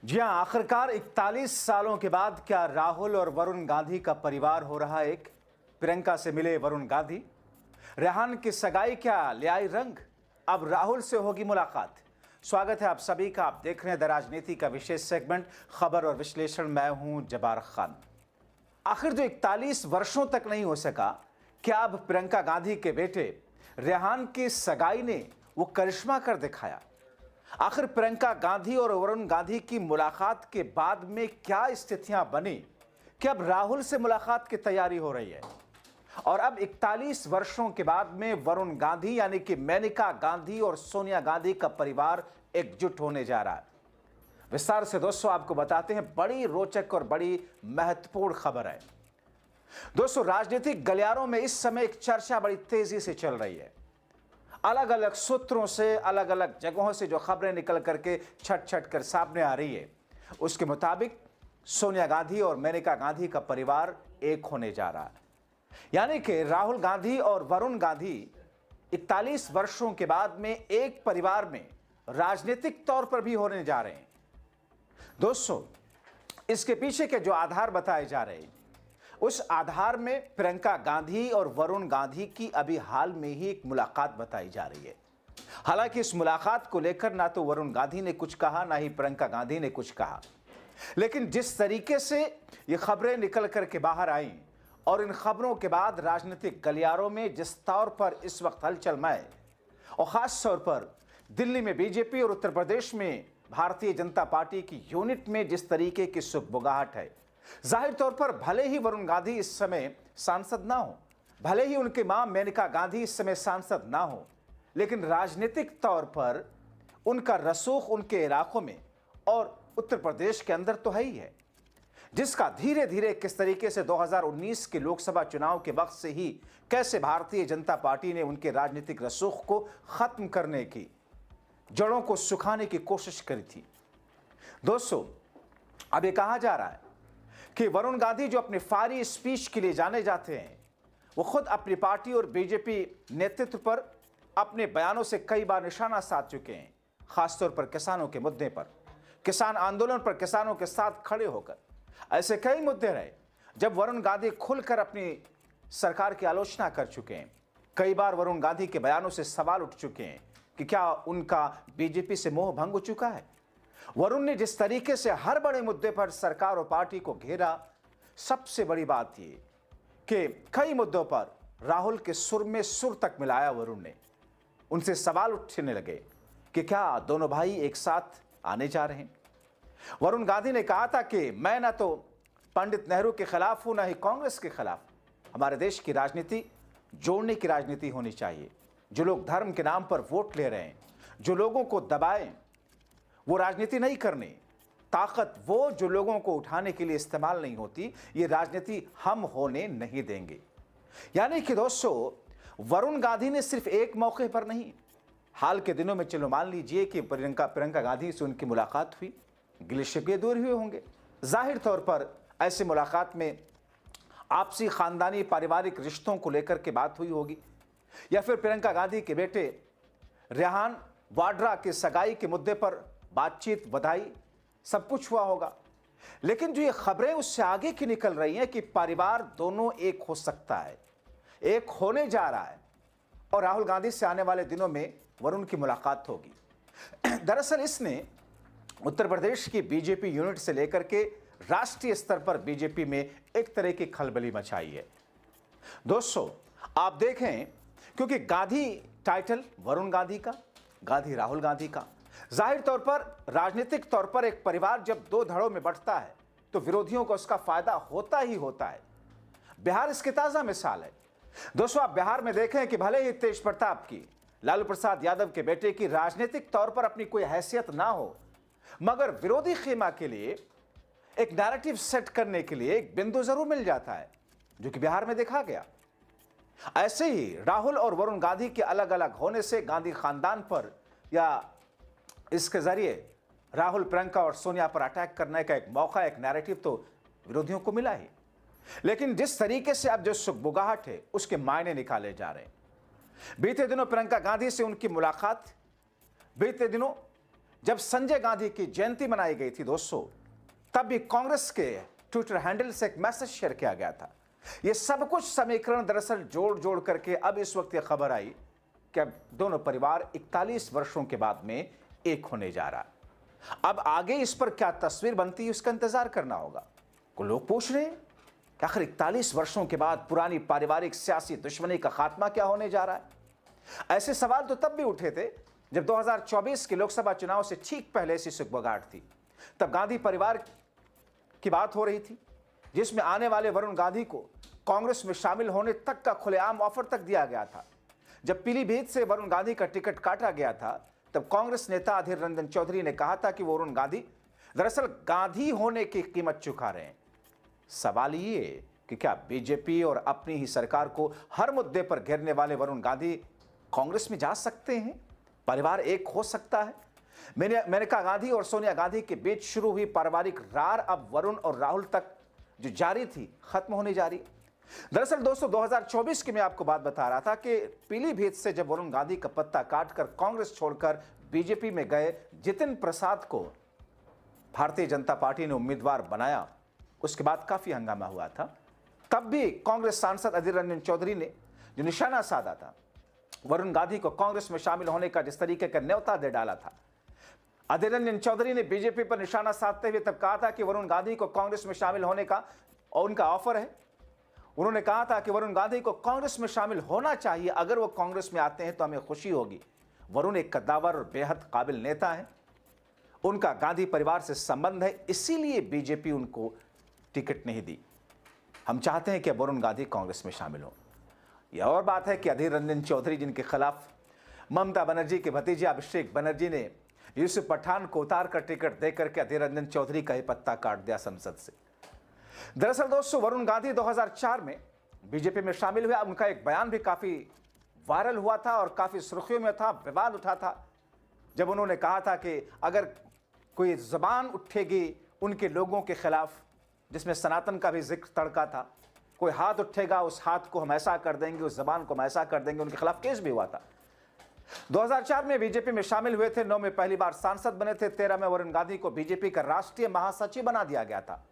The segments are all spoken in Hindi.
जी हां, आखिरकार 41 सालों के बाद क्या राहुल और वरुण गांधी का परिवार हो रहा एक? प्रियंका से मिले वरुण गांधी। रेहान की सगाई क्या ले आई रंग? अब राहुल से होगी मुलाकात। स्वागत है आप सभी का। आप देख रहे हैं द राजनीति का विशेष सेगमेंट खबर और विश्लेषण। मैं हूं जबार खान। आखिर जो 41 वर्षों तक नहीं हो सका, क्या अब प्रियंका गांधी के बेटे रेहान की सगाई ने वो करिश्मा कर दिखाया? आखिर प्रियंका गांधी और वरुण गांधी की मुलाकात के बाद में क्या स्थितियां बनी कि अब राहुल से मुलाकात की तैयारी हो रही है और अब 41 वर्षों के बाद में वरुण गांधी यानी कि मेनका गांधी और सोनिया गांधी का परिवार एकजुट होने जा रहा है। विस्तार से दोस्तों आपको बताते हैं, बड़ी रोचक और बड़ी महत्वपूर्ण खबर है। दोस्तों, राजनीतिक गलियारों में इस समय एक चर्चा बड़ी तेजी से चल रही है। अलग अलग सूत्रों से, अलग अलग जगहों से जो खबरें निकल करके छट छट कर सामने आ रही है, उसके मुताबिक सोनिया गांधी और मेनका गांधी का परिवार एक होने जा रहा है। यानी कि राहुल गांधी और वरुण गांधी 41 वर्षों के बाद में एक परिवार में राजनीतिक तौर पर भी होने जा रहे हैं। दोस्तों, इसके पीछे के जो आधार बताए जा रहे हैं, उस आधार में प्रियंका गांधी और वरुण गांधी की अभी हाल में ही एक मुलाकात बताई जा रही है। हालांकि इस मुलाकात को लेकर ना तो वरुण गांधी ने कुछ कहा, ना ही प्रियंका गांधी ने कुछ कहा, लेकिन जिस तरीके से ये खबरें निकल करके बाहर आई और इन खबरों के बाद राजनीतिक गलियारों में जिस तौर पर इस वक्त हलचल मचे और खास तौर पर दिल्ली में बीजेपी और उत्तर प्रदेश में भारतीय जनता पार्टी की यूनिट में जिस तरीके की सुगबुगाहट है, जाहिर तौर पर भले ही वरुण गांधी इस समय सांसद ना हो, भले ही उनकी मां मेनका गांधी इस समय सांसद ना हो, लेकिन राजनीतिक तौर पर उनका रसूख उनके इलाकों में और उत्तर प्रदेश के अंदर तो है ही है, जिसका धीरे धीरे किस तरीके से 2019 के लोकसभा चुनाव के वक्त से ही कैसे भारतीय जनता पार्टी ने उनके राजनीतिक रसूख को खत्म करने की, जड़ों को सुखाने की कोशिश करी थी। दोस्तों, अब ये कहा जा रहा है कि वरुण गांधी जो अपने फायरी स्पीच के लिए जाने जाते हैं, वो खुद अपनी पार्टी और बीजेपी नेतृत्व पर अपने बयानों से कई बार निशाना साध चुके हैं, खासतौर पर किसानों के मुद्दे पर, किसान आंदोलन पर किसानों के साथ खड़े होकर। ऐसे कई मुद्दे रहे जब वरुण गांधी खुलकर अपनी सरकार की आलोचना कर चुके हैं। कई बार वरुण गांधी के बयानों से सवाल उठ चुके हैं कि क्या उनका बीजेपी से मोह भंग हो चुका है। वरुण ने जिस तरीके से हर बड़े मुद्दे पर सरकार और पार्टी को घेरा, सबसे बड़ी बात यह कि कई मुद्दों पर राहुल के सुर में सुर तक मिलाया वरुण ने। उनसे सवाल उठने लगे कि क्या दोनों भाई एक साथ आने जा रहे हैं। वरुण गांधी ने कहा था कि मैं ना तो पंडित नेहरू के खिलाफ हूं, ना ही कांग्रेस के खिलाफ। हमारे देश की राजनीति जोड़ने की राजनीति होनी चाहिए। जो लोग धर्म के नाम पर वोट ले रहे हैं, जो लोगों को दबाएं, वो राजनीति नहीं करनी। ताकत वो जो लोगों को उठाने के लिए इस्तेमाल नहीं होती, ये राजनीति हम होने नहीं देंगे। यानी कि दोस्तों, वरुण गांधी ने सिर्फ एक मौके पर नहीं, हाल के दिनों में, चलो मान लीजिए कि प्रियंका गांधी से उनकी मुलाकात हुई, गिले शिकवे दूर हुए होंगे। जाहिर तौर पर ऐसी मुलाकात में आपसी खानदानी पारिवारिक रिश्तों को लेकर के बात हुई होगी, या फिर प्रियंका गांधी के बेटे रेहान वाड्रा के सगाई के मुद्दे पर बातचीत, बधाई, सब कुछ हुआ होगा। लेकिन जो ये खबरें उससे आगे की निकल रही हैं कि परिवार दोनों एक हो सकता है, एक होने जा रहा है और राहुल गांधी से आने वाले दिनों में वरुण की मुलाकात होगी। दरअसल इसने उत्तर प्रदेश की बीजेपी यूनिट से लेकर के राष्ट्रीय स्तर पर बीजेपी में एक तरह की खलबली मचाई है। दोस्तों, आप देखें, क्योंकि गांधी टाइटल वरुण गांधी का, गांधी राहुल गांधी का, जाहिर तौर पर राजनीतिक तौर पर एक परिवार जब दो धड़ों में बंटता है तो विरोधियों को उसका फायदा होता ही होता है। बिहार इसकी ताजा मिसाल है। दोस्तों, आप बिहार में देखें कि भले ही तेज प्रताप की, लालू प्रसाद यादव के बेटे की राजनीतिक तौर पर अपनी कोई हैसियत ना हो, मगर विरोधी खेमा के लिए एक नैरेटिव सेट करने के लिए एक बिंदु जरूर मिल जाता है, जो कि बिहार में देखा गया। ऐसे ही राहुल और वरुण गांधी के अलग अलग होने से गांधी खानदान पर या इसके जरिए राहुल, प्रियंका और सोनिया पर अटैक करने का एक मौका, एक नैरेटिव तो विरोधियों को मिला ही। लेकिन जिस तरीके से अब जो सुगबुगाहट है, उसके मायने निकाले जा रहे हैं। बीते दिनों प्रियंका गांधी से उनकी मुलाकात, बीते दिनों जब संजय गांधी की जयंती मनाई गई थी दोस्तों, तब भी कांग्रेस के ट्विटर हैंडल से एक मैसेज शेयर किया गया था। यह सब कुछ समीकरण दरअसल जोड़ जोड़ करके अब इस वक्त यह खबर आई कि अब दोनों परिवार 41 वर्षों के बाद में एक होने जा रहा है। अब आगे इस पर क्या तस्वीर बनती है उसका इंतजार करना होगा। को लोग पूछ रहे हैं कि आखिर 41 वर्षों के बाद पुरानी पारिवारिक सियासी दुश्मनी का खात्मा क्या होने जा रहा है। ऐसे सवाल तो तब भी उठे थे जब 2024 के लोकसभा चुनाव से ठीक पहले ऐसी सुगबुगाहट थी। तब गांधी परिवार की बात हो रही थी, जिसमें आने वाले वरुण गांधी को कांग्रेस में शामिल होने तक का खुलेआम ऑफर तक दिया गया था। जब पीलीभीत से वरुण गांधी का टिकट काटा गया था, तब कांग्रेस नेता अधीर रंजन चौधरी ने कहा था कि वरुण गांधी दरअसल गांधी होने की कीमत चुका रहे हैं। सवाल ये कि क्या बीजेपी और अपनी ही सरकार को हर मुद्दे पर घेरने वाले वरुण गांधी कांग्रेस में जा सकते हैं? परिवार एक हो सकता है? मेनका गांधी और सोनिया गांधी के बीच शुरू हुई पारिवारिक रार अब वरुण और राहुल तक जो जारी थी, खत्म होने जा रही। दरअसल दोस्तों 2024 की मैं आपको बात बता रहा था कि पीलीभीत से जब वरुण गांधी का पत्ता काटकर कांग्रेस छोड़कर बीजेपी में गए जितिन प्रसाद को भारतीय जनता पार्टी ने उम्मीदवार बनाया, उसके बाद काफी हंगामा हुआ था। तब भी कांग्रेस सांसद अधीर रंजन चौधरी ने जो निशाना साधा था, वरुण गांधी को कांग्रेस में शामिल होने का जिस तरीके का न्योता दे डाला था, अधीर रंजन चौधरी ने बीजेपी पर निशाना साधते हुए तब कहा था कि वरुण गांधी को कांग्रेस में शामिल होने का और उनका ऑफर है। उन्होंने कहा था कि वरुण गांधी को कांग्रेस में शामिल होना चाहिए, अगर वो कांग्रेस में आते हैं तो हमें खुशी होगी। वरुण एक कद्दावर और बेहद काबिल नेता है, उनका गांधी परिवार से संबंध है, इसीलिए बीजेपी उनको टिकट नहीं दी। हम चाहते हैं कि वरुण गांधी कांग्रेस में शामिल हो। यह और बात है कि अधीर रंजन चौधरी, जिनके खिलाफ ममता बनर्जी के भतीजे अभिषेक बनर्जी ने यूसुफ पठान को उतार कर टिकट देकर के अधीर रंजन चौधरी का ही पत्ता काट दिया संसद से। दरअसल दोस्तों वरुण गांधी 2004 में बीजेपी में शामिल हुए। उनका एक बयान भी काफी वायरल हुआ था और काफी सुर्खियों में था, विवाद उठा था, जब उन्होंने कहा था कि अगर कोई जबान उठेगी उनके लोगों के खिलाफ, जिसमें सनातन का भी जिक्र तड़का था, कोई हाथ उठेगा उस हाथ को हम ऐसा कर देंगे, उस जबान को हम ऐसा कर देंगे, उनके खिलाफ केस भी हुआ था। 2004 में बीजेपी में शामिल हुए थे, 9 में पहली बार सांसद बने थे, 13 में वरुण गांधी को बीजेपी का राष्ट्रीय महासचिव बना दिया गया था।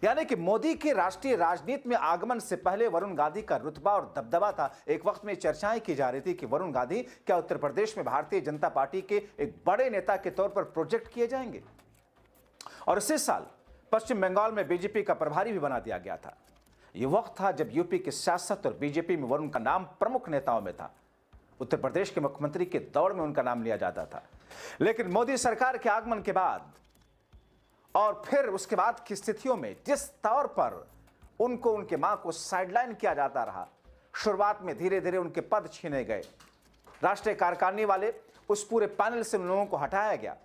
यानी कि मोदी के राष्ट्रीय राजनीति में आगमन से पहले वरुण गांधी का रुतबा और दबदबा था। एक वक्त में चर्चाएं की जा रही थी कि वरुण गांधी क्या उत्तर प्रदेश में भारतीय जनता पार्टी के एक बड़े नेता के तौर पर प्रोजेक्ट किए जाएंगे। और इसी साल पश्चिम बंगाल में बीजेपी का प्रभारी भी बना दिया गया था। यह वक्त था जब यूपी की सियासत और बीजेपी में वरुण का नाम प्रमुख नेताओं में था। उत्तर प्रदेश के मुख्यमंत्री के दौड़ में उनका नाम लिया जाता था। लेकिन मोदी सरकार के आगमन के बाद और फिर उसके बाद की स्थितियों में जिस तौर पर उनको, उनके मां को साइडलाइन किया जाता रहा, शुरुआत में धीरे धीरे उनके पद छीने गए, राष्ट्रीय कार्यकारिणी वाले उस पूरे पैनल से उन लोगों को हटाया गया,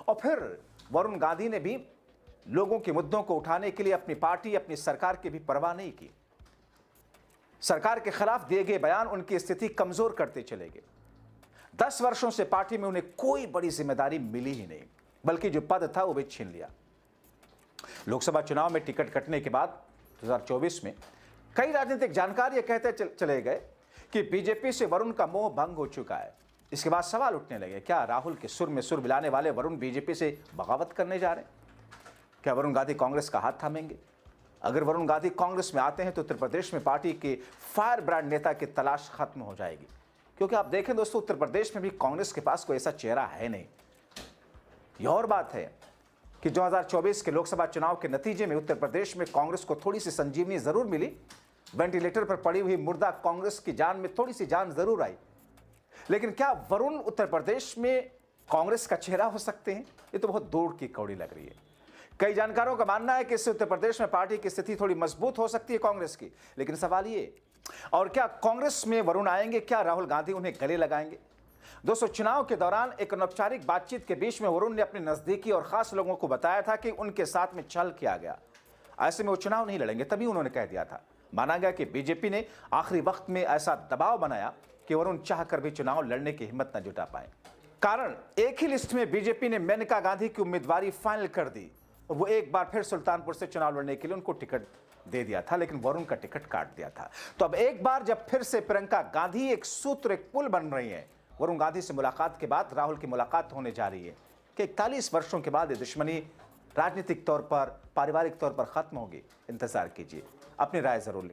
और फिर वरुण गांधी ने भी लोगों के मुद्दों को उठाने के लिए अपनी पार्टी, अपनी सरकार की भी परवाह नहीं की। सरकार के खिलाफ दिए गए बयान उनकी स्थिति कमजोर करते चले गए। 10 वर्षों से पार्टी में उन्हें कोई बड़ी जिम्मेदारी मिली ही नहीं, बल्कि जो पद था वो भी छीन लिया। लोकसभा चुनाव में टिकट कटने के बाद 2024 में कई राजनीतिक जानकार ये कहते चले गए कि बीजेपी से वरुण का मोह भंग हो चुका है। इसके बाद सवाल उठने लगे, क्या राहुल के सुर में सुर मिलाने वाले वरुण बीजेपी से बगावत करने जा रहे हैं? क्या वरुण गांधी कांग्रेस का हाथ थामेंगे? अगर वरुण गांधी कांग्रेस में आते हैं तो उत्तर प्रदेश में पार्टी के फायर ब्रांड नेता की तलाश खत्म हो जाएगी। क्योंकि आप देखें दोस्तों, उत्तर प्रदेश में भी कांग्रेस के पास कोई ऐसा चेहरा है नहीं। यह और बात है कि 2024 के लोकसभा चुनाव के नतीजे में उत्तर प्रदेश में कांग्रेस को थोड़ी सी संजीवनी जरूर मिली। वेंटिलेटर पर पड़ी हुई मुर्दा कांग्रेस की जान में थोड़ी सी जान जरूर आई। लेकिन क्या वरुण उत्तर प्रदेश में कांग्रेस का चेहरा हो सकते हैं? ये तो बहुत दूर की कौड़ी लग रही है। कई जानकारों का मानना है कि इससे उत्तर प्रदेश में पार्टी की स्थिति थोड़ी मजबूत हो सकती है कांग्रेस की। लेकिन सवाल ये, और क्या कांग्रेस में वरुण आएंगे? क्या राहुल गांधी उन्हें गले लगाएंगे? दोस्तों, चुनाव के दौरान एक अनौपचारिक बातचीत के बीच में वरुण ने अपने नजदीकी और खास लोगों को बताया था कि उनके साथ में छल किया गया, ऐसे में वो चुनाव नहीं लड़ेंगे। तभी उन्होंने कह दिया था। माना गया कि बीजेपी ने आखिरी वक्त में ऐसा दबाव बनाया कि वरुण चाहकर भी चुनाव लड़ने की हिम्मत न जुटा पाए। कारण एक ही लिस्ट में बीजेपी ने मेनका गांधी की उम्मीदवारी फाइनल कर दी और वो एक बार फिर सुल्तानपुर से चुनाव लड़ने के लिए उनको टिकट दे दिया था, लेकिन वरुण का टिकट काट दिया था। तो अब एक बार जब फिर से प्रियंका गांधी एक सूत्र, एक पुल बन रही है, वरुण गांधी से मुलाकात के बाद राहुल की मुलाकात होने जा रही है, कि 41 वर्षों के बाद ये दुश्मनी राजनीतिक तौर पर, पारिवारिक तौर पर खत्म होगी? इंतजार कीजिए, अपनी राय जरूर लिखें।